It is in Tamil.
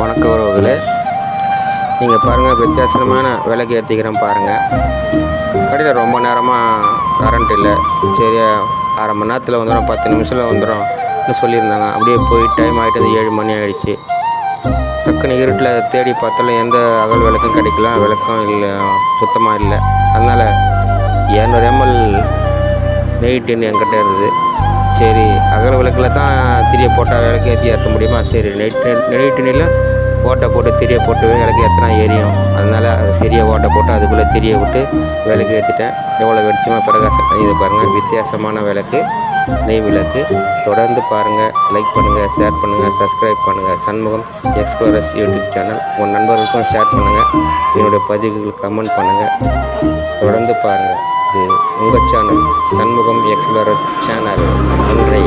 வணக்க உறவுகளே, நீங்கள் பாருங்கள், வித்தியாசமான விலைக்கு ஏற்றிக்கிறேன் பாருங்கள். கடையில் ரொம்ப நேரமாக கரண்ட் இல்லை. சரி, அரை மணி நேரத்தில் வந்துடும், 10 நிமிஷத்தில் வந்துடும் சொல்லியிருந்தாங்க. அப்படியே போய் டைம் ஆகிட்டது, 7 மணி ஆகிடுச்சு. டக்குன்னு இருட்டில் தேடி பார்த்தாலும் எந்த அகல் விளக்கும் கிடைக்கல, விளக்கம் இல்லை, சுத்தமாக இல்லை. அதனால் 200 ml நெய் டின் என்கிட்ட இருந்தது. சரி, அகல் விளக்கில் தான் திரியை போட்டால் விளக்கு ஏற்ற முடியுமா? சரி, நெய் டின்னில் ஓட்டை போட்டு திரியை போட்டு விளக்கு ஏற்றினா எரியும். அதனால் அது சரியாக ஓட்டை போட்டு அதுக்குள்ளே திரியை விட்டு விளக்கு ஏற்றிட்டேன். எவ்வளோ வெளிச்சமாக பிரகாசம் இது பாருங்கள். வித்தியாசமான விளக்கு, நெய் விளக்கு. தொடர்ந்து பாருங்கள், லைக் பண்ணுங்கள், ஷேர் பண்ணுங்கள், சப்ஸ்கிரைப் பண்ணுங்கள். சண்முகம் எக்ஸ்ப்ளோரர்ஸ் யூடியூப் சேனல் உங்கள் நண்பர்களுக்கும் ஷேர் பண்ணுங்கள். என்னுடைய பதிவுகள் கமெண்ட் பண்ணுங்கள். தொடர்ந்து பாருங்கள். இது உங்கள் சேனல், சண்முகம் எக்ஸ்ப்ளோரர் சேனல். நன்றி.